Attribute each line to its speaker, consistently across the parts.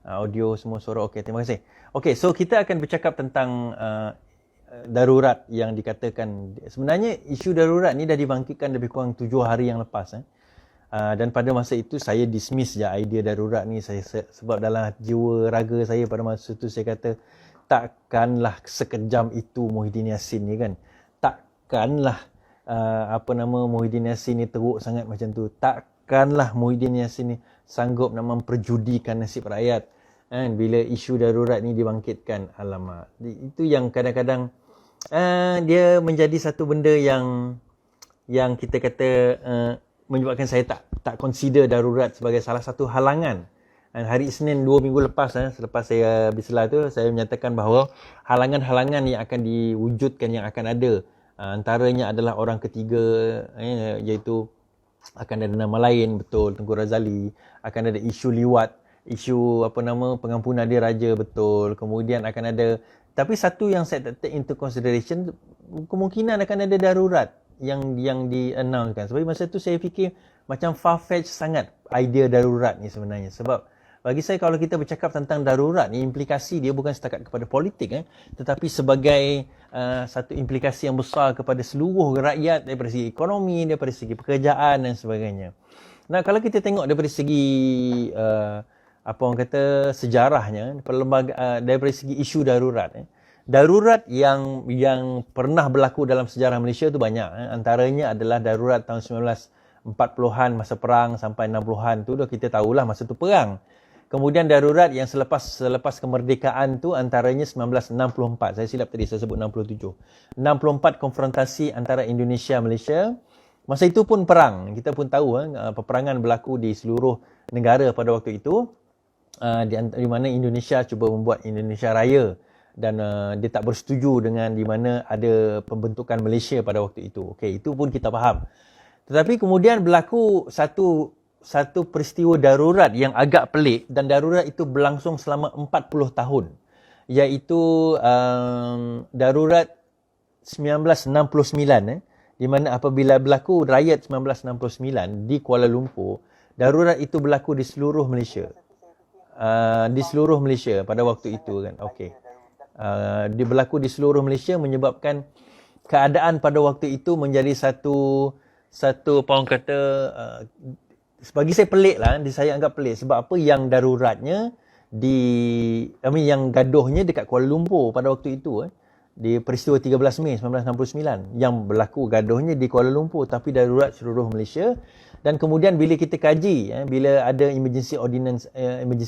Speaker 1: Audio semua suara okey. Terima kasih. Okey, so kita akan bercakap tentang darurat yang dikatakan. Sebenarnya isu darurat ni dah dibangkitkan lebih kurang 7 hari yang lepas. Dan pada masa itu saya dismiss je idea darurat ni. Sebab dalam jiwa raga saya pada masa itu saya kata takkanlah sekejam itu Muhyiddin Yassin ni kan. Takkanlah Muhyiddin Yassin ni teruk sangat macam tu. Takkanlah Muhyiddin Yassin ni sanggup nak memperjudikan nasib rakyat bila isu darurat ni dibangkitkan. Alamak, itu yang kadang-kadang dia menjadi satu benda yang kita kata menyebabkan saya tak consider darurat sebagai salah satu halangan. Hari Isnin 2 minggu lepas, selepas saya berselah tu, saya menyatakan bahawa halangan-halangan yang akan diwujudkan, yang akan ada, antaranya adalah orang ketiga, iaitu akan ada nama lain, betul, Tengku Razali, akan ada isu liwat, isu pengampunan diraja, betul, kemudian akan ada, tapi satu yang saya tak take into consideration, kemungkinan akan ada darurat yang di-announcekan. Sebab masa tu saya fikir macam far-fetched sangat idea darurat ni sebenarnya. Sebab bagi saya kalau kita bercakap tentang darurat ni, implikasi dia bukan setakat kepada politik, tetapi sebagai satu implikasi yang besar kepada seluruh rakyat daripada segi ekonomi, daripada segi pekerjaan dan sebagainya. Nah, kalau kita tengok daripada segi sejarahnya, daripada segi isu darurat, darurat yang pernah berlaku dalam sejarah Malaysia tu banyak. Antaranya adalah darurat tahun 1940-an, masa perang sampai 60-an tu dah kita tahulah masa tu perang. Kemudian darurat yang selepas kemerdekaan tu antaranya 1964. Saya silap tadi, saya sebut 67. 64 konfrontasi antara Indonesia Malaysia. Masa itu pun perang. Kita pun tahu peperangan berlaku di seluruh negara pada waktu itu. Di mana Indonesia cuba membuat Indonesia Raya. Dan dia tak bersetuju dengan di mana ada pembentukan Malaysia pada waktu itu. Okey, itu pun kita faham. Tetapi kemudian berlaku satu peristiwa darurat yang agak pelik, dan darurat itu berlangsung selama 40 tahun. Iaitu darurat 1969, di mana apabila berlaku riot 1969 di Kuala Lumpur, darurat itu berlaku di seluruh Malaysia. Di seluruh Malaysia pada waktu itu kan. Okey. Dia berlaku di seluruh Malaysia, menyebabkan keadaan pada waktu itu menjadi satu bagi saya pelik lah, saya anggap pelik. Sebab apa? Yang daruratnya yang gaduhnya dekat Kuala Lumpur pada waktu itu, di peristiwa 13 Mei 1969, yang berlaku gaduhnya di Kuala Lumpur, tapi darurat seluruh Malaysia. Dan kemudian bila kita kaji, bila ada Emergency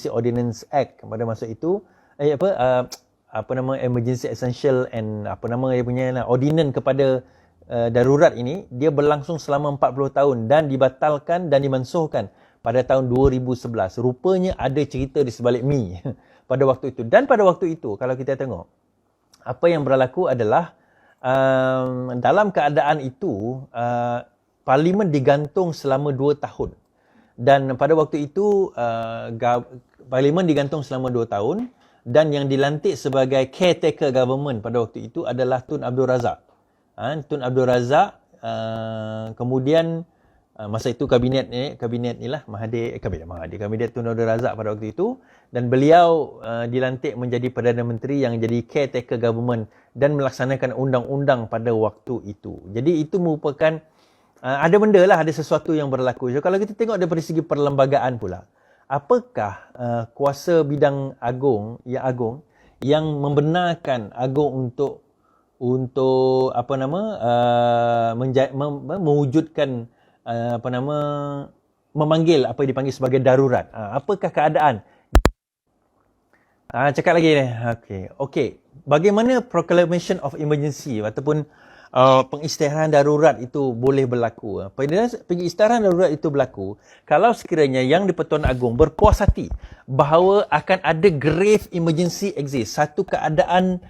Speaker 1: Ordinance Act pada masa itu, Emergency Essential and ordinance kepada darurat ini, dia berlangsung selama 40 tahun dan dibatalkan dan dimansuhkan pada tahun 2011. Rupanya ada cerita di sebalik mi pada waktu itu. Dan pada waktu itu, kalau kita tengok, apa yang berlaku adalah dalam keadaan itu, Parlimen digantung selama 2 tahun. Dan pada waktu itu, Parlimen digantung selama 2 tahun, dan yang dilantik sebagai caretaker government pada waktu itu adalah Tun Abdul Razak. Tun Abdul Razak, kemudian masa itu kabinet Tun Abdul Razak pada waktu itu, dan beliau dilantik menjadi Perdana Menteri yang jadi caretaker government dan melaksanakan undang-undang pada waktu itu. Jadi itu merupakan ada benda lah, ada sesuatu yang berlaku. So, kalau kita tengok dari segi perlembagaan pula, apakah kuasa bidang agung yang membenarkan agung untuk mewujudkan memanggil apa yang dipanggil sebagai darurat. Apakah keadaan? Cakap lagi ni. Okey. Bagaimana proclamation of emergency ataupun pengisytiharan darurat itu boleh berlaku? Pengisytiharan darurat itu berlaku kalau sekiranya yang di-Pertuan Agong berpuas hati bahawa akan ada grave emergency exist, satu keadaan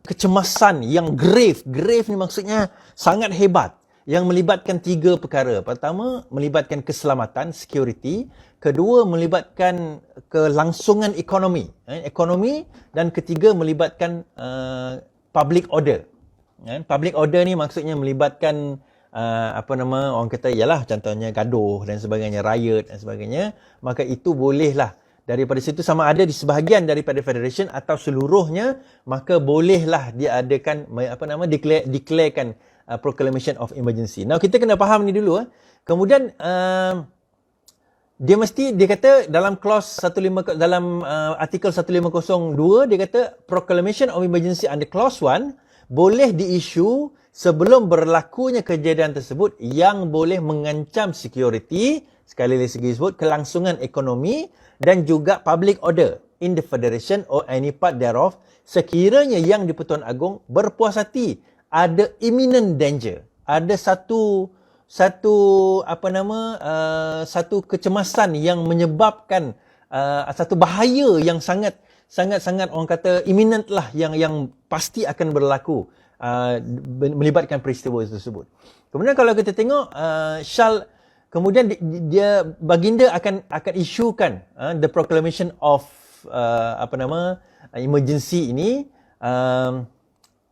Speaker 1: kecemasan yang grave ni maksudnya sangat hebat, yang melibatkan 3 perkara. Pertama, melibatkan keselamatan, security. Kedua, melibatkan kelangsungan ekonomi, dan ketiga, melibatkan public order. Public order ni maksudnya melibatkan orang kata ialah contohnya gaduh dan sebagainya, riot dan sebagainya. Maka itu bolehlah Daripada situ sama ada di sebahagian daripada federation atau seluruhnya, maka bolehlah dia adakan declarekan proclamation of emergency. Now kita kena faham ni dulu. Kemudian dia kata dalam clause 15 dalam artikel 1502 dia kata proclamation of emergency under clause 1 boleh diisu sebelum berlakunya kejadian tersebut yang boleh mengancam security, sekali lagi disebut kelangsungan ekonomi dan juga public order in the federation or any part thereof sekiranya yang di-Pertuan Agong berpuas hati ada imminent danger, ada satu kecemasan yang menyebabkan satu bahaya yang sangat orang kata imminent lah yang pasti akan berlaku melibatkan peristiwa tersebut. Kemudian kalau kita tengok kemudian dia baginda akan isukan the proclamation of emergency ini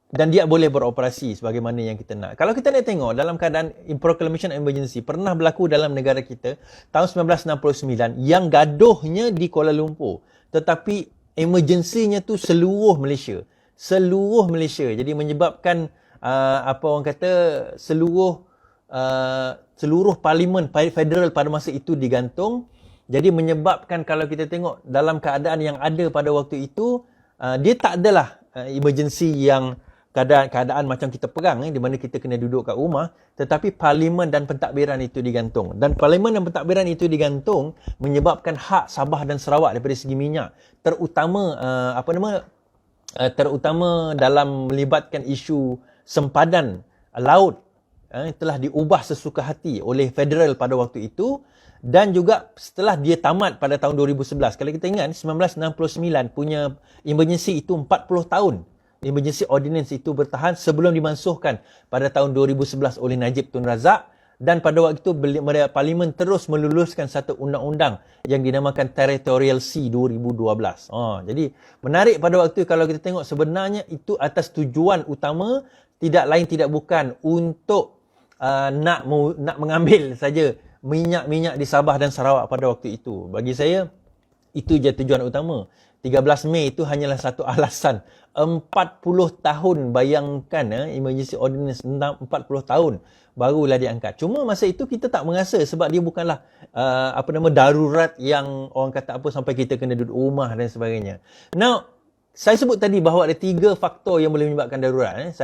Speaker 1: dan dia boleh beroperasi sebagaimana yang kita nak. Kalau kita nak tengok dalam keadaan proclamation emergency pernah berlaku dalam negara kita tahun 1969 yang gaduhnya di Kuala Lumpur, tetapi emergensinya tu seluruh Malaysia. Jadi menyebabkan seluruh parlimen federal pada masa itu digantung. Jadi menyebabkan kalau kita tengok dalam keadaan yang ada pada waktu itu, dia tak adalah emergency yang keadaan macam kita perang di mana kita kena duduk kat rumah, tetapi parlimen dan pentadbiran itu digantung. Dan parlimen dan pentadbiran itu digantung menyebabkan hak Sabah dan Sarawak daripada segi minyak, terutama dalam melibatkan isu sempadan laut telah diubah sesuka hati oleh federal pada waktu itu, dan juga setelah dia tamat pada tahun 2011. Kalau kita ingat 1969 punya emergency itu 40 tahun. Emergency ordinance itu bertahan sebelum dimansuhkan pada tahun 2011 oleh Najib Tun Razak, dan pada waktu itu parlimen terus meluluskan satu undang-undang yang dinamakan Territorial Sea 2012. Jadi menarik pada waktu kalau kita tengok sebenarnya itu atas tujuan utama tidak lain tidak bukan untuk nak mengambil saja minyak di Sabah dan Sarawak pada waktu itu. Bagi saya itu je tujuan utama. 13 Mei itu hanyalah satu alasan. 40 tahun, bayangkan emergency ordinance 40 tahun barulah diangkat. Cuma masa itu kita tak merasa sebab dia bukanlah darurat yang orang kata sampai kita kena duduk rumah dan sebagainya. Now, saya sebut tadi bahawa ada 3 faktor yang boleh menyebabkan darurat.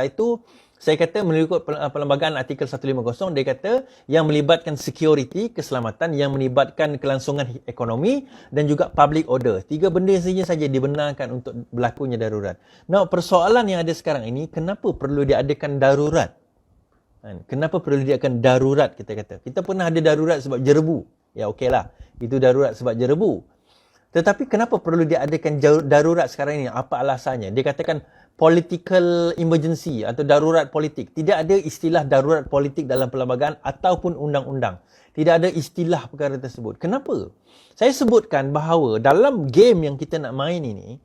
Speaker 1: Saya kata mengikut perlembagaan artikel 150, dia kata yang melibatkan security, keselamatan, yang melibatkan kelangsungan ekonomi dan juga public order. 3 benda saja dibenarkan untuk berlakunya darurat. Now, persoalan yang ada sekarang ini, kenapa perlu diadakan darurat? Kenapa perlu diadakan darurat, kita kata? Kita pernah ada darurat sebab jerebu. Ya, okeylah. Itu darurat sebab jerebu. Tetapi kenapa perlu diadakan darurat sekarang ini? Apa alasannya? Dia katakan political emergency atau darurat politik. Tidak ada istilah darurat politik dalam perlembagaan ataupun undang-undang. Tidak ada istilah perkara tersebut. Kenapa? Saya sebutkan bahawa dalam game yang kita nak main ini,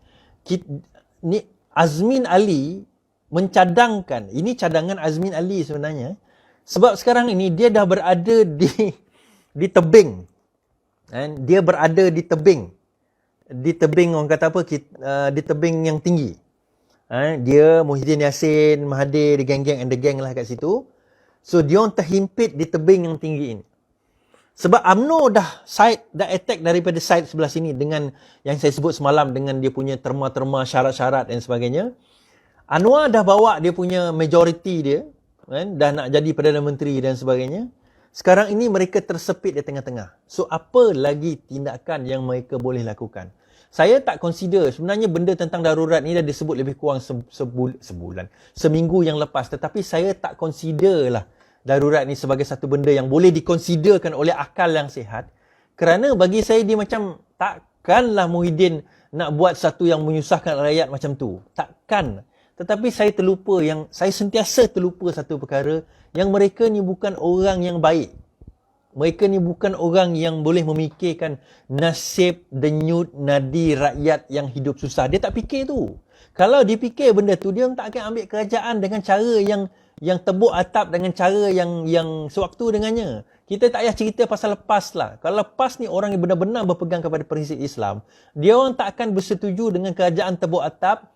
Speaker 1: Azmin Ali mencadangkan, ini cadangan Azmin Ali sebenarnya, sebab sekarang ini dia dah berada di tebing. Dia berada di tebing. Di tebing orang kata apa? Di tebing yang tinggi. Dia, Muhyiddin Yassin, Mahathir, geng-geng and the gang lah kat situ. So, dia orang terhimpit di tebing yang tinggi ini. Sebab UMNO dah attack daripada side sebelah sini dengan yang saya sebut semalam dengan dia punya terma-terma, syarat-syarat dan sebagainya. Anwar dah bawa dia punya majority dia, dah nak jadi Perdana Menteri dan sebagainya. Sekarang ini mereka tersepit di tengah-tengah. So, apa lagi tindakan yang mereka boleh lakukan? Saya tak consider, sebenarnya benda tentang darurat ni dah disebut lebih kurang seminggu yang lepas. Tetapi saya tak consider lah darurat ni sebagai satu benda yang boleh dikonsiderkan oleh akal yang sihat. Kerana bagi saya dia macam, takkanlah Muhyiddin nak buat satu yang menyusahkan rakyat macam tu. Takkan. Tetapi saya sentiasa terlupa satu perkara, yang mereka ni bukan orang yang baik. Mereka ni bukan orang yang boleh memikirkan nasib, denyut, nadi rakyat yang hidup susah. Dia tak fikir tu. Kalau dia fikir benda tu, dia tak akan ambil kerajaan dengan cara yang tebuk atap dengan cara yang sewaktu dengannya. Kita tak payah cerita pasal PAS lah. Kalau PAS ni orang yang benar-benar berpegang kepada prinsip Islam, dia orang tak akan bersetuju dengan kerajaan tebuk atap,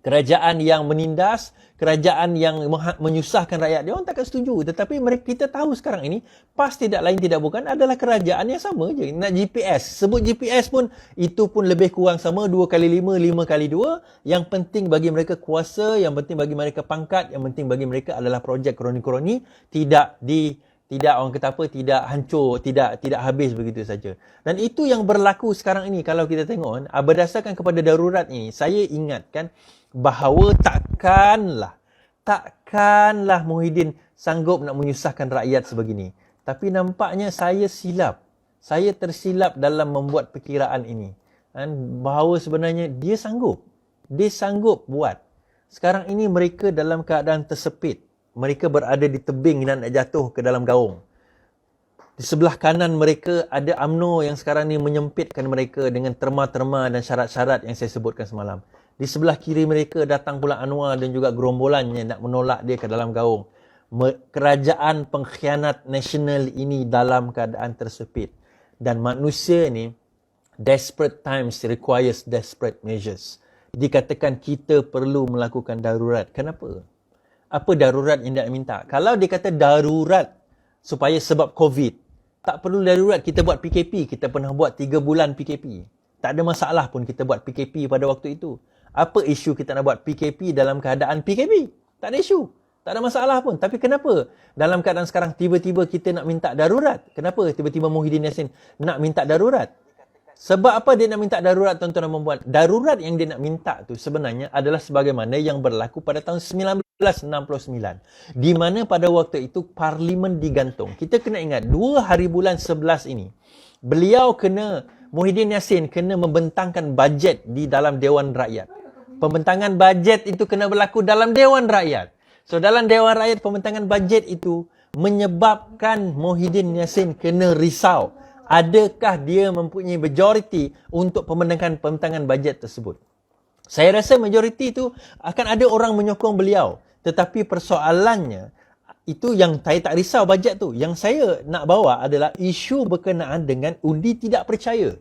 Speaker 1: kerajaan yang menindas, kerajaan yang menyusahkan rakyat. Dia orang takkan setuju. Tetapi kita tahu sekarang ini, PAS tidak lain tidak bukan adalah kerajaan yang sama je. Nak GPS. Sebut GPS pun, itu pun lebih kurang sama. 2x5, 5x2. Yang penting bagi mereka kuasa, yang penting bagi mereka pangkat, yang penting bagi mereka adalah projek kroni-kroni. Tidak orang kata apa, tidak hancur, tidak habis begitu saja. Dan itu yang berlaku sekarang ini. Kalau kita tengok, berdasarkan kepada darurat ini, saya ingatkan bahawa takkanlah Muhyiddin sanggup nak menyusahkan rakyat sebegini. Tapi nampaknya saya silap. Saya tersilap dalam membuat perkiraan ini. Bahawa sebenarnya dia sanggup. Dia sanggup buat. Sekarang ini mereka dalam keadaan tersepit. Mereka berada di tebing dan nak jatuh ke dalam gaung. Di sebelah kanan mereka ada UMNO yang sekarang ni menyempitkan mereka dengan terma-terma dan syarat-syarat yang saya sebutkan semalam. Di sebelah kiri mereka datang pula Anwar dan juga gerombolannya nak menolak dia ke dalam gaung. Kerajaan pengkhianat nasional ini dalam keadaan tersepit. Dan manusia ni, desperate times requires desperate measures. Dikatakan kita perlu melakukan darurat. Kenapa? Apa darurat yang dia minta? Kalau dia kata darurat supaya sebab COVID, tak perlu darurat. Kita buat PKP. Kita pernah buat 3 bulan PKP. Tak ada masalah pun kita buat PKP pada waktu itu. Apa isu kita nak buat PKP dalam keadaan PKP? Tak ada isu. Tak ada masalah pun. Tapi kenapa dalam keadaan sekarang tiba-tiba kita nak minta darurat? Kenapa tiba-tiba Muhyiddin Yassin nak minta darurat? Sebab apa dia nak minta darurat, tuan-tuan dan puan-puan? Darurat yang dia nak minta tu sebenarnya adalah sebagaimana yang berlaku pada tahun 1969. Di mana pada waktu itu Parlimen digantung. Kita kena ingat 2 hari bulan 11 ini. Muhyiddin Yassin kena membentangkan bajet di dalam Dewan Rakyat. Pembentangan bajet itu kena berlaku dalam Dewan Rakyat. So dalam Dewan Rakyat, pembentangan bajet itu menyebabkan Muhyiddin Yassin kena risau. Adakah dia mempunyai majoriti untuk pembentangan bajet tersebut? Saya rasa majoriti itu akan ada orang menyokong beliau. Tetapi persoalannya, itu yang saya tak risau bajet tu. Yang saya nak bawa adalah isu berkenaan dengan undi tidak percaya.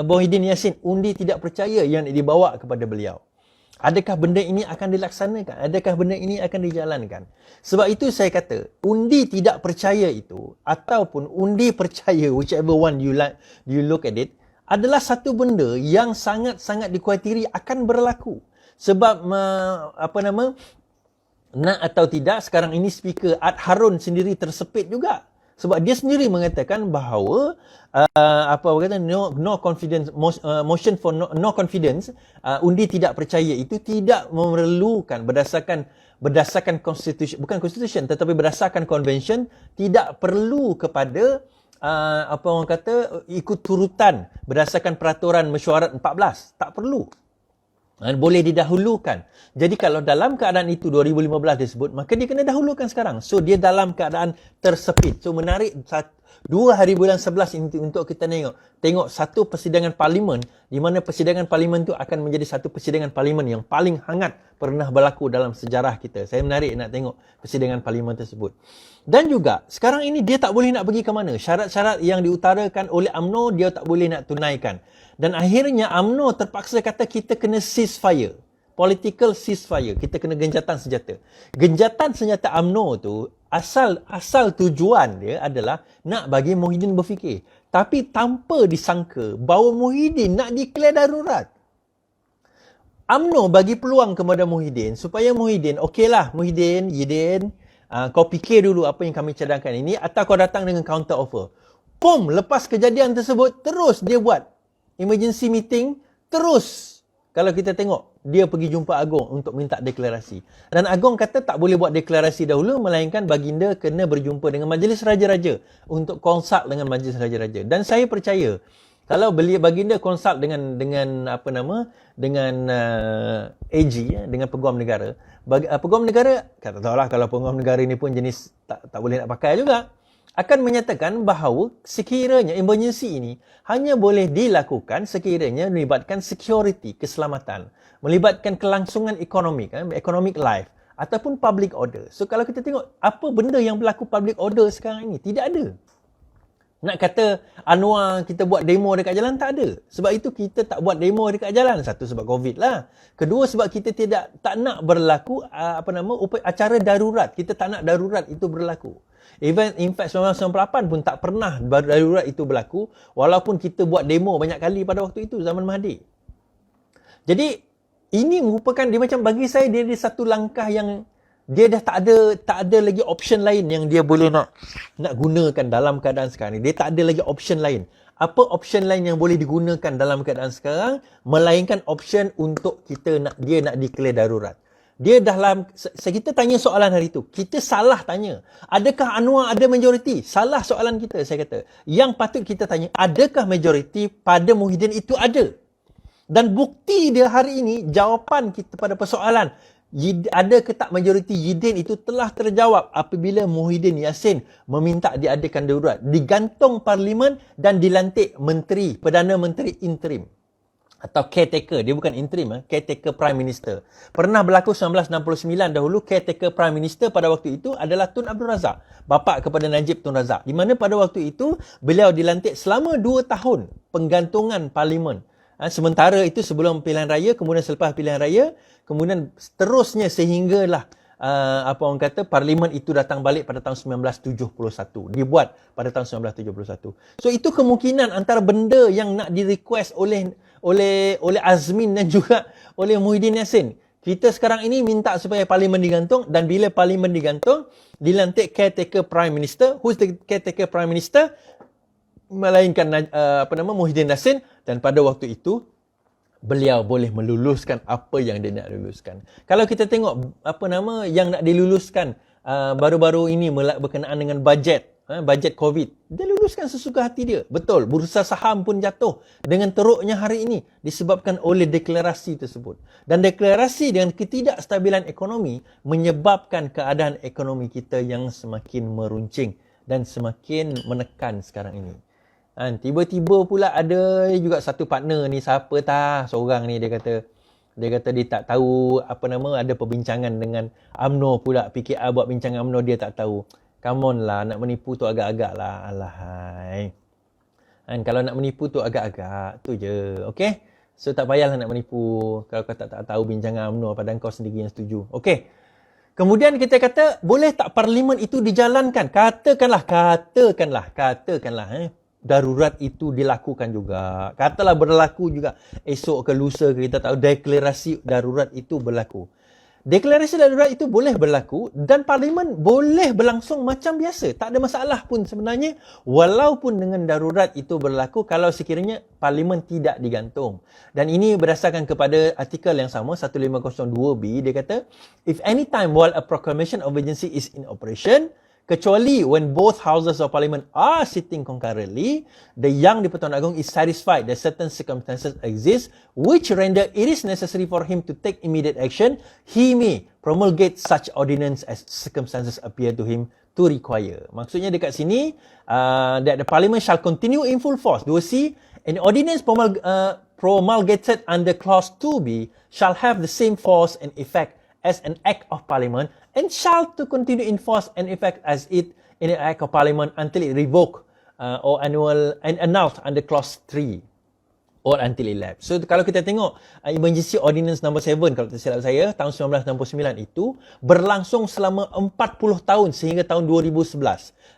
Speaker 1: Muhyiddin Yassin, undi tidak percaya yang dibawa kepada beliau. Adakah benda ini akan dilaksanakan? Adakah benda ini akan dijalankan? Sebab itu saya kata, undi tidak percaya itu, ataupun undi percaya, whichever one you look at it, adalah satu benda yang sangat-sangat dikuatiri akan berlaku. Sebab, nak atau tidak, sekarang ini speaker Ad Harun sendiri tersepit juga. Sebab dia sendiri mengatakan bahawa no confidence motion for no confidence, undi tidak percaya itu tidak memerlukan berdasarkan constitution, bukan constitution tetapi berdasarkan convention, tidak perlu kepada ikut turutan berdasarkan peraturan mesyuarat 14, tak perlu. Boleh didahulukan. Jadi kalau dalam keadaan itu 2015 disebut, maka dia kena dahulukan sekarang. So dia dalam keadaan tersepit. So menarik 2 hari bulan 11 ini untuk kita tengok satu persidangan parlimen, di mana persidangan parlimen itu akan menjadi satu persidangan parlimen yang paling hangat pernah berlaku dalam sejarah kita. Saya menarik nak tengok persidangan parlimen tersebut. Dan juga sekarang ini dia tak boleh nak pergi ke mana. Syarat-syarat yang diutarakan oleh UMNO dia tak boleh nak tunaikan. Dan akhirnya UMNO terpaksa kata kita kena ceasefire. Political ceasefire. Kita kena genjatan senjata. Genjatan senjata UMNO tu asal tujuan dia adalah nak bagi Muhyiddin berfikir. Tapi tanpa disangka bahawa Muhyiddin nak declare darurat. UMNO bagi peluang kepada Muhyiddin supaya Muhyiddin, okeylah Muhyiddin, kau fikir dulu apa yang kami cadangkan ini atau kau datang dengan counter offer. Lepas kejadian tersebut, terus dia buat emergency meeting, terus kalau kita tengok, dia pergi jumpa Agong untuk minta deklarasi. Dan Agong kata tak boleh buat deklarasi dahulu, melainkan baginda kena berjumpa dengan Majlis Raja-Raja untuk konsult dengan Majlis Raja-Raja. Dan saya percaya, kalau baginda konsult dengan AG, dengan Peguam Negara, Peguam Negara, tak tahulah kalau Peguam Negara ini pun jenis tak boleh nak pakai juga, akan menyatakan bahawa sekiranya emergency ini hanya boleh dilakukan sekiranya melibatkan security, keselamatan, melibatkan kelangsungan ekonomi, economic life, ataupun public order. So kalau kita tengok apa benda yang berlaku public order sekarang ini, tidak ada. Nak kata Anwar kita buat demo dekat jalan, tak ada. Sebab itu kita tak buat demo dekat jalan. Satu sebab COVID lah. Kedua sebab kita tak nak berlaku acara darurat. Kita tak nak darurat itu berlaku. Even in fact 1998 pun tak pernah darurat itu berlaku, walaupun kita buat demo banyak kali pada waktu itu zaman Mahathir. Jadi ini merupakan dia macam bagi saya dia ada satu langkah yang dia dah tak ada lagi option lain yang dia boleh nak gunakan dalam keadaan sekarang ni. Dia tak ada lagi option lain. Apa option lain yang boleh digunakan dalam keadaan sekarang melainkan option untuk dia nak declare darurat. Dia kita tanya soalan hari tu. Kita salah tanya. Adakah Anwar ada majoriti? Salah soalan kita, saya kata. Yang patut kita tanya, adakah majoriti pada Muhyiddin itu ada? Dan bukti dia hari ini, jawapan kita pada persoalan ada ke tak majoriti Yidin itu telah terjawab apabila Muhyiddin Yassin meminta diadakan darurat, digantung parlimen dan dilantik Perdana Menteri interim atau caretaker. Dia bukan interim, caretaker Prime Minister. Pernah berlaku 1969 dahulu. Caretaker Prime Minister pada waktu itu adalah Tun Abdul Razak, bapa kepada Najib Tun Razak, di mana pada waktu itu beliau dilantik selama 2 tahun penggantungan parlimen. Sementara itu sebelum pilihan raya, kemudian selepas pilihan raya, kemudian seterusnya sehinggalah parlimen itu datang balik pada tahun 1971. Dibuat pada tahun 1971. So itu kemungkinan antara benda yang nak di-request oleh Azmin dan juga oleh Muhyiddin Yassin. Kita sekarang ini minta supaya parlimen digantung, dan bila parlimen digantung, dilantik caretaker Prime Minister. Who's the caretaker Prime Minister? Melainkan Muhyiddin Yassin, dan pada waktu itu beliau boleh meluluskan apa yang dia nak luluskan. Kalau kita tengok yang nak diluluskan baru-baru ini berkenaan dengan bajet COVID, dia luluskan sesuka hati dia. Betul, bursa saham pun jatuh dengan teruknya hari ini disebabkan oleh deklarasi tersebut. Dan deklarasi dengan ketidakstabilan ekonomi menyebabkan keadaan ekonomi kita yang semakin meruncing dan semakin menekan sekarang ini. Tiba-tiba pula ada juga satu partner ni, siapa tak, seorang ni dia kata dia tak tahu ada perbincangan dengan UMNO pula. PKR buat bincangan UMNO, dia tak tahu. Come on lah, nak menipu tu agak-agak lah. Alahai. Kalau nak menipu tu agak-agak, tu je. Okay? So tak payahlah nak menipu kalau kau tak tahu bincangan UMNO pada kau sendiri yang setuju. Okay? Kemudian kita kata, boleh tak parlimen itu dijalankan? Katakanlah darurat itu dilakukan juga. Katalah berlaku juga esok ke lusa ke, kita tahu deklarasi darurat itu berlaku. Deklarasi darurat itu boleh berlaku dan parlimen boleh berlangsung macam biasa. Tak ada masalah pun sebenarnya, walaupun dengan darurat itu berlaku kalau sekiranya parlimen tidak digantung. Dan ini berdasarkan kepada artikel yang sama 1502B, dia kata, if any time while a proclamation of emergency is in operation, kecuali when both houses of parliament are sitting concurrently, the Yang di-Pertuan Agong is satisfied that certain circumstances exist which render it is necessary for him to take immediate action, he may promulgate such ordinance as circumstances appear to him to require. Maksudnya dekat sini, that the parliament shall continue in full force. 2C, an ordinance promulgated under clause 2B shall have the same force and effect as an act of parliament and shall to continue in force and effect as it in an act of parliament until it revoked or annulled under clause 3 or until it lapsed. So kalau kita tengok emergency ordinance number 7 kalau tak silap saya tahun 1969 itu berlangsung selama 40 tahun sehingga tahun 2011.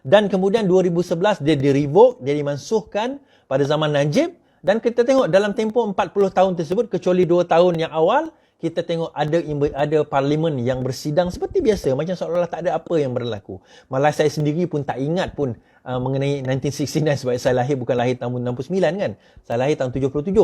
Speaker 1: Dan kemudian 2011 dia di-revoke, dia dimansuhkan pada zaman Najib, dan kita tengok dalam tempoh 40 tahun tersebut kecuali 2 tahun yang awal kita tengok ada parlimen yang bersidang seperti biasa, macam seolah-olah tak ada apa yang berlaku. Malah saya sendiri pun tak ingat pun mengenai 1969 sebab saya bukan lahir tahun 69 kan. Saya lahir tahun 77.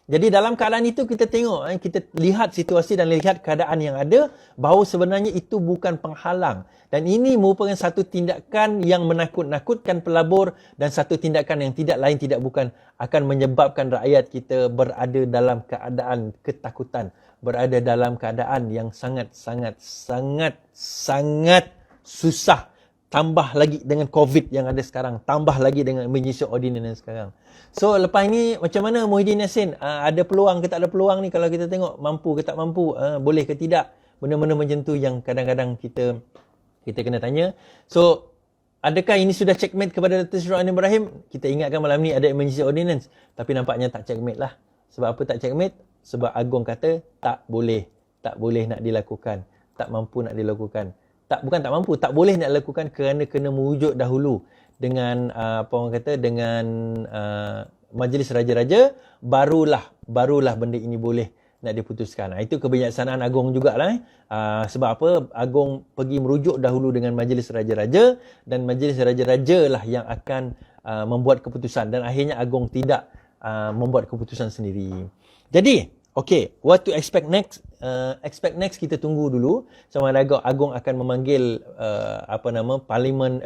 Speaker 1: Jadi dalam keadaan itu kita tengok, kita lihat situasi dan lihat keadaan yang ada, bahawa sebenarnya itu bukan penghalang. Dan ini merupakan satu tindakan yang menakut-nakutkan pelabur dan satu tindakan yang tidak bukan akan menyebabkan rakyat kita berada dalam keadaan ketakutan, berada dalam keadaan yang sangat susah. Tambah lagi dengan COVID yang ada sekarang, tambah lagi dengan emergency ordinance sekarang. So lepas ni macam mana Muhyiddin Yassin? Ada peluang ke tak ada peluang ni? Kalau kita tengok mampu ke tak mampu, boleh ke tidak? Benda-benda macam tu yang kadang-kadang kita kena tanya. So, adakah ini sudah checkmate kepada Datuk Seri Anwar Ibrahim? Kita ingatkan malam ni ada emergency ordinance. Tapi nampaknya tak checkmate lah. Sebab apa tak checkmate? Sebab Agong kata tak boleh. Tak boleh nak dilakukan. Tak mampu nak dilakukan. Bukan tak mampu, tak boleh nak dilakukan kerana kena merujuk dahulu dengan dengan Majlis Raja-Raja, barulah benda ini boleh nak diputuskan. Itu kebijaksanaan Agong jugalah. Sebab apa? Agong pergi merujuk dahulu dengan Majlis Raja-Raja dan Majlis Raja-Raja lah yang akan membuat keputusan dan akhirnya Agong tidak membuat keputusan sendiri. Jadi, okay, what to expect next? Expect next kita tunggu dulu sama ada Agong akan memanggil parlimen,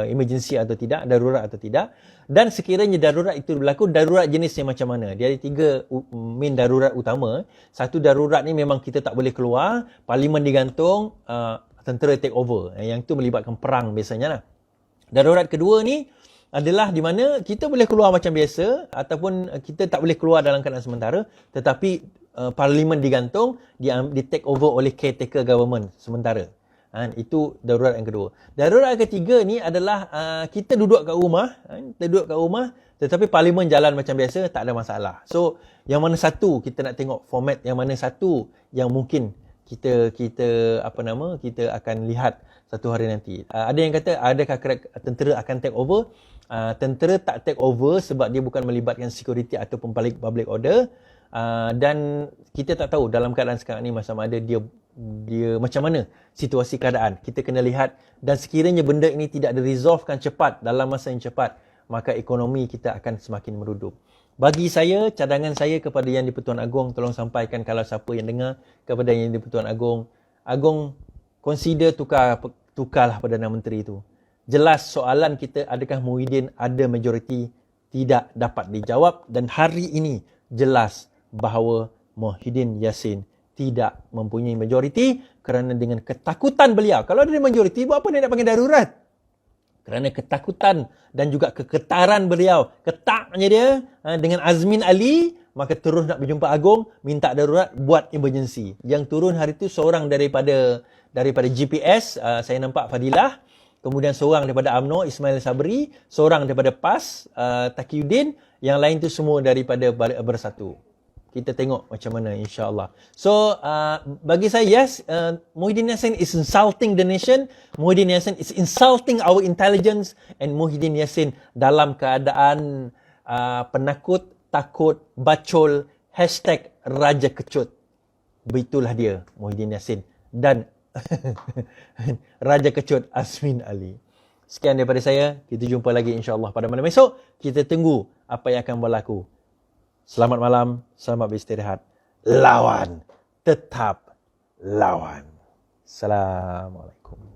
Speaker 1: emergency atau tidak, darurat atau tidak. Dan sekiranya darurat itu berlaku, darurat jenisnya macam mana? Dia ada 3 main darurat utama. Satu darurat ni memang kita tak boleh keluar, parlimen digantung, tentera take over. Yang itu melibatkan perang biasanya lah. Darurat kedua ni adalah di mana kita boleh keluar macam biasa ataupun kita tak boleh keluar dalam keadaan sementara, tetapi parlimen digantung, di take over oleh caretaker government sementara. Itu darurat yang kedua. Darurat ketiga ni adalah kita duduk kat rumah, tetapi parlimen jalan macam biasa, tak ada masalah. So, yang mana satu kita nak tengok format, yang mana satu yang mungkin kita akan lihat satu hari nanti. Ada yang kata adakah tentera akan take over? Tentera tak take over sebab dia bukan melibatkan security ataupun public order. Dan kita tak tahu dalam keadaan sekarang ni sama ada dia macam mana situasi keadaan. Kita kena lihat, dan sekiranya benda ini tidak di-resolvekan cepat dalam masa yang cepat, maka ekonomi kita akan semakin meredup. Bagi saya, cadangan saya kepada Yang di-Pertuan Agong, tolong sampaikan kalau siapa yang dengar kepada Yang di-Pertuan Agong, consider tukarlah Perdana Menteri itu. Jelas soalan kita, adakah Muhyiddin ada majoriti, tidak dapat dijawab, dan hari ini jelas bahawa Muhyiddin Yassin tidak mempunyai majoriti kerana dengan ketakutan beliau. Kalau ada majoriti, buat apa dia nak panggil darurat? Kerana ketakutan dan juga keketaran beliau, ketaknya dia dengan Azmin Ali, maka terus nak berjumpa Agong, minta darurat, buat emergency. Yang turun hari itu seorang daripada GPS, saya nampak Fadilah, kemudian seorang daripada UMNO, Ismail Sabri, seorang daripada PAS, Taqiyuddin, yang lain tu semua daripada Bersatu. Kita tengok macam mana, insyaAllah. So, bagi saya, yes, Muhyiddin Yassin is insulting the nation. Muhyiddin Yassin is insulting our intelligence. And Muhyiddin Yassin dalam keadaan penakut, takut, bacol, #Raja Kecut. Begitulah dia, Muhyiddin Yassin. Dan Raja Kecut Azmin Ali. Sekian daripada saya. Kita jumpa lagi insyaAllah pada malam esok. Kita tunggu apa yang akan berlaku. Selamat malam, selamat beristirahat. Lawan, tetap lawan. Assalamualaikum.